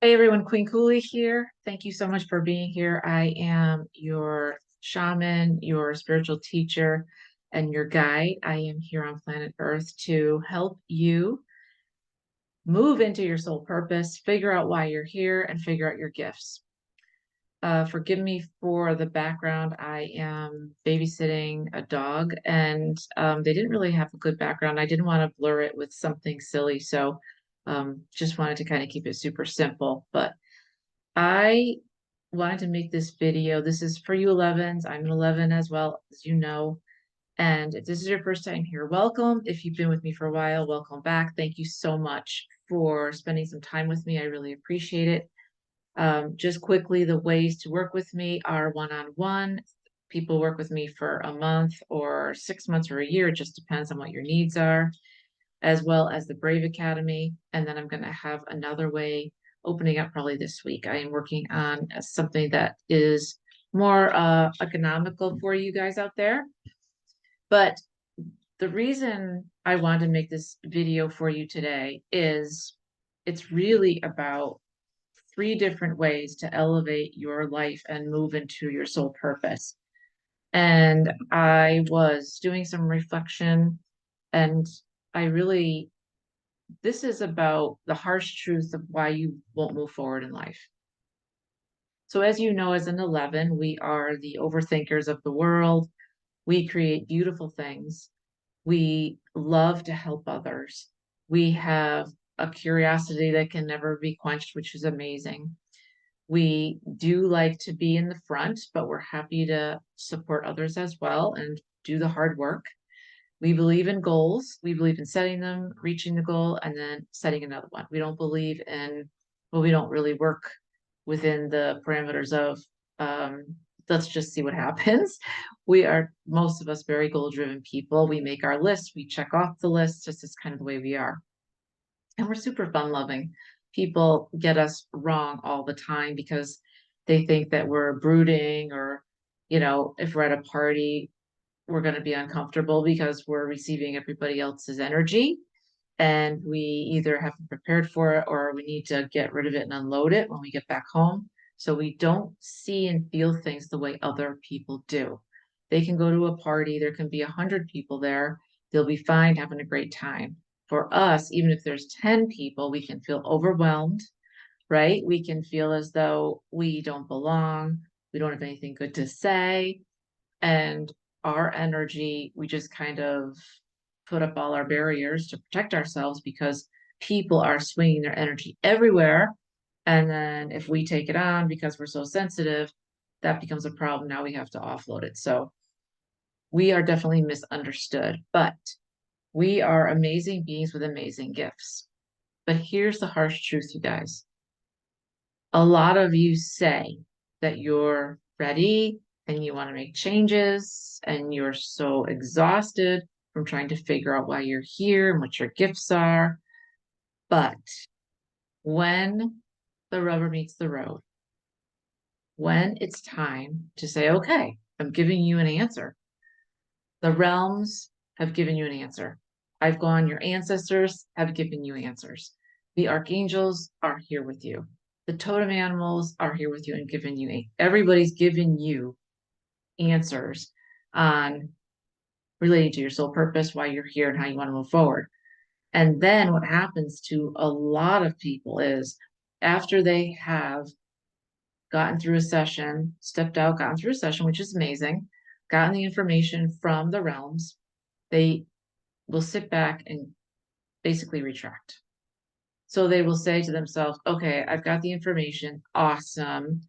Hey everyone, Queen Kuli here. Thank you so much for being here. I am your shaman, your spiritual teacher, and your guide. I am here on planet Earth to help you move into your soul purpose, figure out why you're here, and figure out your gifts. Forgive me for the background. I am babysitting a dog, and they didn't really have a good background. I didn't want to blur it with something silly, so just wanted to kind of keep it super simple. But I wanted to make this video. This is for you 11s. I'm an 11 as well, as you know. And if this is your first time here, welcome. If you've been with me for a while, welcome back. Thank you so much for spending some time with me. I really appreciate it. Just quickly, the ways to work with me are one-on-one. People work with me for a month or 6 months or a year. It just depends on what your needs are, as well as the Brave Academy. And then I'm going to have another way opening up probably this week. I am working on something that is more economical for you guys out there. But the reason I wanted to make this video for you today is it's really about 3 different ways to elevate your life and move into your soul purpose. And I was doing some reflection, and I really, this is about the harsh truth of why you won't move forward in life. So, as you know, as an 11, we are the overthinkers of the world. We create beautiful things. We love to help others. We have a curiosity that can never be quenched, which is amazing. We do like to be in the front, but we're happy to support others as well and do the hard work. We believe in goals. We believe in setting them, reaching the goal, and then setting another one. We don't believe in, well, we don't really work within the parameters of, let's just see what happens. We are, most of us, very goal-driven people. We make our list, we check off the list, just as kind of the way we are. And we're super fun-loving. People get us wrong all the time because they think that we're brooding or, if we're at a party, we're going to be uncomfortable because we're receiving everybody else's energy and we either haven't prepared for it or we need to get rid of it and unload it when we get back home. So we don't see and feel things the way other people do. They can go to a party, there can be 100 people there, they'll be fine, having a great time. For us, even if there's 10 people, we can feel overwhelmed, right? We can feel as though we don't belong, we don't have anything good to say, and our energy, we just kind of put up all our barriers to protect ourselves because people are swinging their energy everywhere. And then if we take it on because we're so sensitive, that becomes a problem. Now we have to offload it. So we are definitely misunderstood, but we are amazing beings with amazing gifts. But here's the harsh truth, you guys. A lot of you say that you're ready and you want to make changes and you're so exhausted from trying to figure out why you're here and what your gifts are. But when the rubber meets the road, when it's time to say, okay, I'm giving you an answer, the realms have given you an answer. I've gone, your ancestors have given you answers. The archangels are here with you. The totem animals are here with you and giving you, everybody's given you answers on relating to your soul purpose, why you're here and how you want to move forward. And then what happens to a lot of people is after they have gotten through a session, stepped out, gotten through a session, which is amazing, gotten the information from the realms, they will sit back and basically retract. So they will say to themselves, okay, I've got the information, awesome.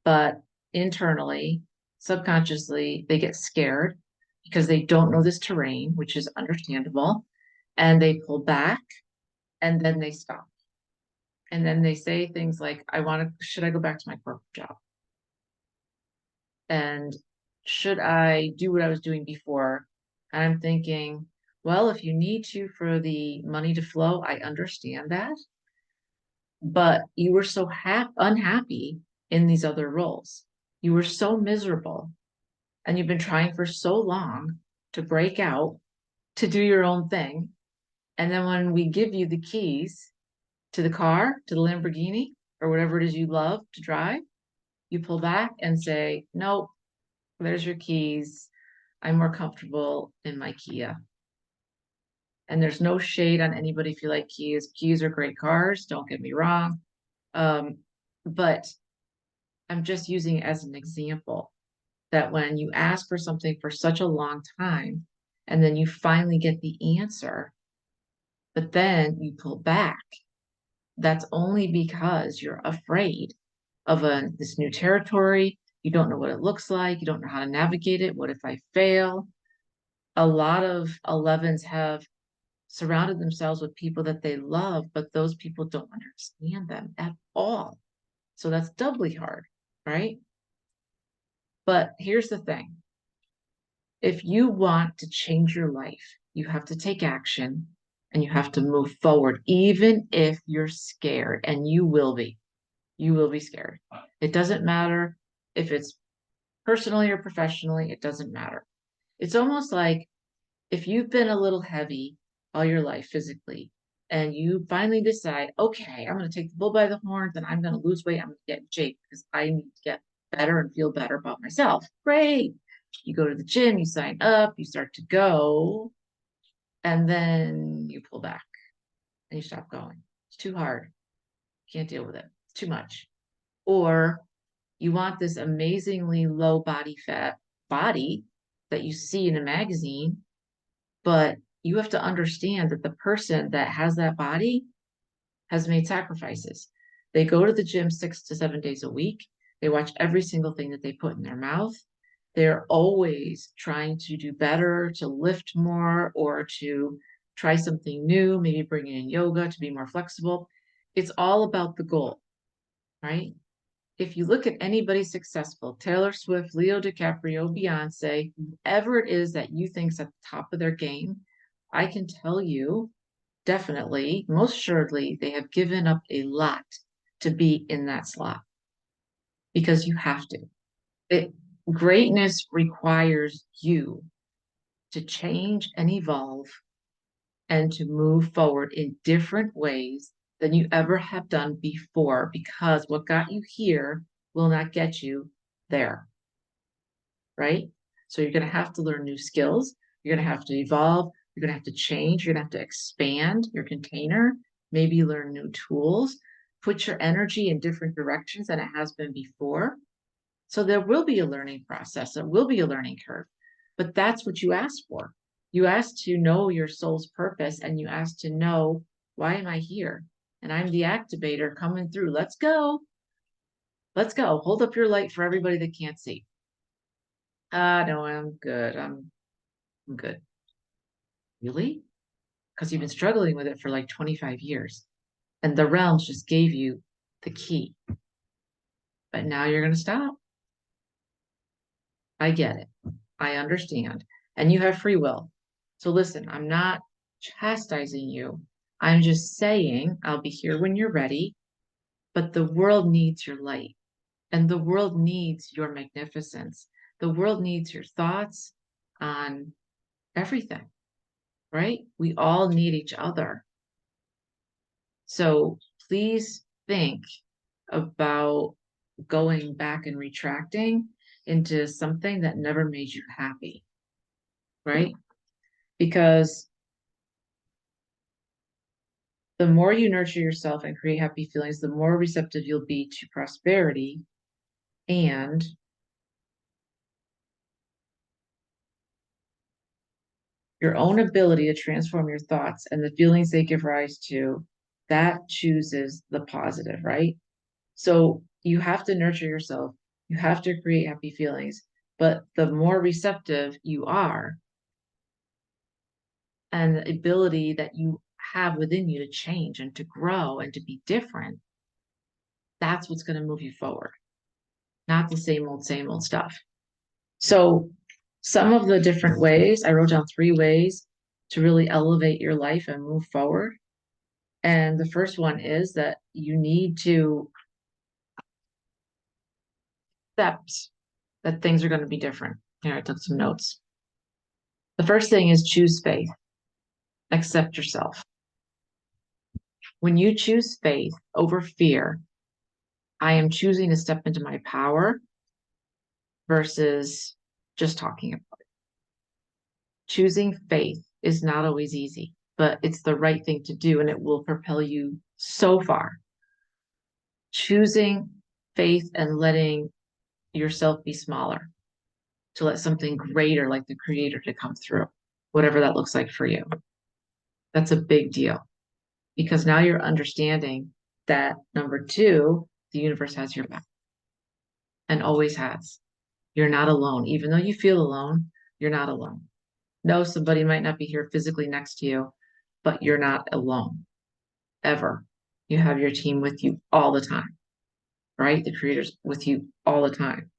But internally, subconsciously, they get scared because they don't know this terrain, which is understandable. And they pull back and then they stop. And then they say things like, should I go back to my corporate job? And should I do what I was doing before? And I'm thinking, well, if you need to for the money to flow, I understand that. But you were so unhappy in these other roles. You were so miserable and you've been trying for so long to break out, to do your own thing. And then when we give you the keys to the car, to the Lamborghini, or whatever it is you love to drive, you pull back and say, nope, there's your keys. I'm more comfortable in my Kia. And there's no shade on anybody if you like Kias. Kias are great cars, don't get me wrong. Um, but I'm just using it as an example that when you ask for something for such a long time and then you finally get the answer, but then you pull back, that's only because you're afraid of this new territory. You don't know what it looks like. You don't know how to navigate it. What if I fail? A lot of 11s have surrounded themselves with people that they love, but those people don't understand them at all. So that's doubly hard, right? But here's the thing. If you want to change your life, you have to take action and you have to move forward, even if you're scared, and you will be. You will be scared. It doesn't matter if it's personally or professionally, it doesn't matter. It's almost like if you've been a little heavy all your life physically, and you finally decide, okay, I'm going to take the bull by the horns and I'm going to lose weight, I'm going to get in shape because I need to get better and feel better about myself. Great. You go to the gym, you sign up, you start to go, and then you pull back and you stop going. It's too hard. Can't deal with it. It's too much. Or you want this amazingly low body fat body that you see in a magazine, but you have to understand that the person that has that body has made sacrifices. They go to the gym 6 to 7 days a week. They watch every single thing that they put in their mouth. They're always trying to do better, to lift more, or to try something new, maybe bring in yoga to be more flexible. It's all about the goal, right? If you look at anybody successful, Taylor Swift, Leo DiCaprio, Beyonce, whoever it is that you think's at the top of their game, I can tell you definitely, most assuredly, they have given up a lot to be in that slot because you have to. It, greatness requires you to change and evolve and to move forward in different ways than you ever have done before because what got you here will not get you there, right? So you're going to have to learn new skills. You're going to have to evolve. You're going to have to change. You're going to have to expand your container, maybe learn new tools, put your energy in different directions than it has been before. So there will be a learning process. There will be a learning curve, but that's what you asked for. You asked to know your soul's purpose and you asked to know, why am I here? And I'm the activator coming through. Let's go. Let's go. Hold up your light for everybody that can't see. No, I'm good. I'm good. Really? Because you've been struggling with it for like 25 years. And the realms just gave you the key. But now you're going to stop. I get it. I understand. And you have free will. So listen, I'm not chastising you. I'm just saying I'll be here when you're ready. But the world needs your light. And the world needs your magnificence. The world needs your thoughts on everything, right? We all need each other. So please think about going back and retracting into something that never made you happy, right? Because the more you nurture yourself and create happy feelings, the more receptive you'll be to prosperity and your own ability to transform your thoughts and the feelings they give rise to. That chooses the positive, right? So you have to nurture yourself. You have to create happy feelings. But the more receptive you are and the ability that you have within you to change and to grow and to be different, that's what's going to move you forward, not the same old stuff. So some of the different ways, I wrote down 3 ways to really elevate your life and move forward. And the first one is that you need to accept that things are going to be different. Here, I took some notes. The first thing is choose faith, accept yourself. When you choose faith over fear, I am choosing to step into my power versus just talking about it. Choosing faith is not always easy, but it's the right thing to do and it will propel you so far. Choosing faith and letting yourself be smaller to let something greater like the creator to come through, whatever that looks like for you. That's a big deal because now you're understanding that number two, the universe has your back and always has. You're not alone. Even though you feel alone, you're not alone. No, somebody might not be here physically next to you, but you're not alone ever. You have your team with you all the time, right? The creator's with you all the time.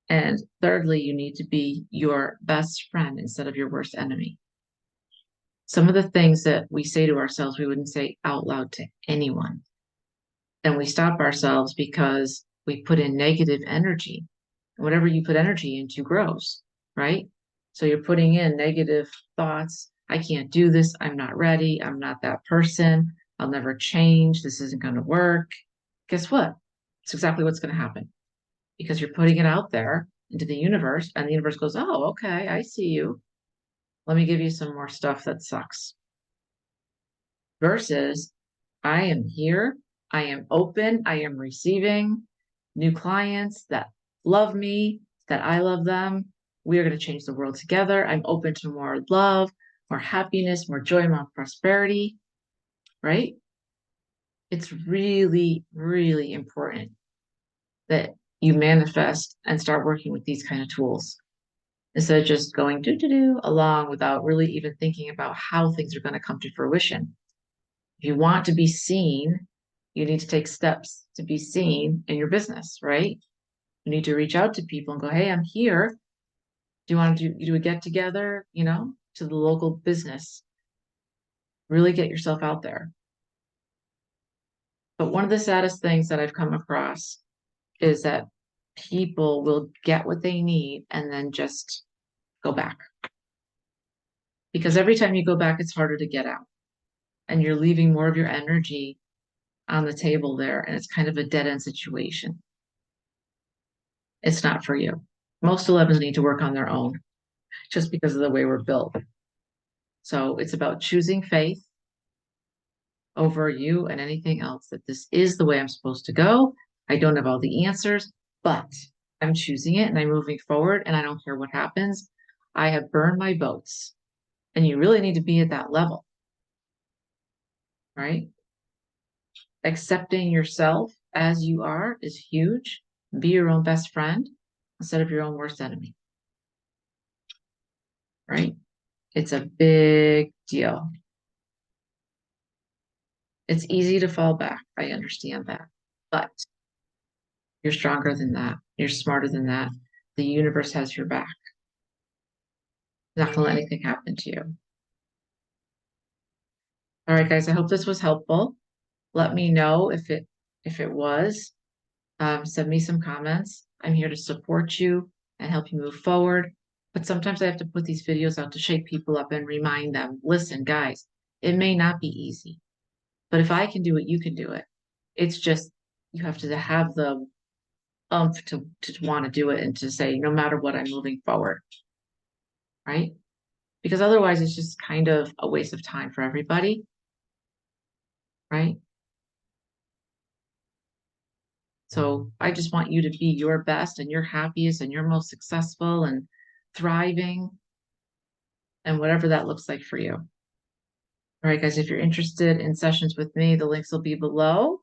And thirdly, you need to be your best friend instead of your worst enemy. Some of the things that we say to ourselves, we wouldn't say out loud to anyone. And we stop ourselves because we put in negative energy. Whatever you put energy into grows, right? So you're putting in negative thoughts. I can't do this. I'm not ready. I'm not that person. I'll never change. This isn't going to work. Guess what? It's exactly what's going to happen because you're putting it out there into the universe, and the universe goes, oh, okay, I see you. Let me give you some more stuff that sucks. Versus, I am here. I am open. I am receiving new clients that love me, that I love them. We are going to change the world together. I'm open to more love, more happiness, more joy, more prosperity, right? It's really, really important that you manifest and start working with these kind of tools instead of just going do along without really even thinking about how things are going to come to fruition. If you want to be seen, you need to take steps to be seen in your business, right? You need to reach out to people and go, hey, I'm here. Do you want to do a get together, to the local business? Really get yourself out there. But one of the saddest things that I've come across is that people will get what they need and then just go back. Because every time you go back, it's harder to get out. And you're leaving more of your energy on the table there. And it's kind of a dead end situation. It's not for you. Most 11s need to work on their own just because of the way we're built. So it's about choosing faith over you and anything else, that this is the way I'm supposed to go. I don't have all the answers, but I'm choosing it and I'm moving forward and I don't care what happens. I have burned my boats. And you really need to be at that level, right? Accepting yourself as you are is huge. Be your own best friend instead of your own worst enemy, right? It's a big deal. It's easy to fall back. I understand that. But you're stronger than that. You're smarter than that. The universe has your back. Not going to let anything happen to you. All right, guys, I hope this was helpful. Let me know if it was. Send me some comments. I'm here to support you and help you move forward. But sometimes I have to put these videos out to shake people up and remind them, listen, guys, it may not be easy, but if I can do it, you can do it. It's just you have to have the to want to do it and to say, no matter what, I'm moving forward, right? Because otherwise it's just kind of a waste of time for everybody, right? So I just want you to be your best and your happiest and your most successful and thriving and whatever that looks like for you. All right, guys, if you're interested in sessions with me, the links will be below.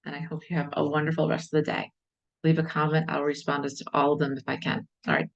And I hope you have a wonderful rest of the day. Leave a comment. I'll respond to all of them if I can. All right.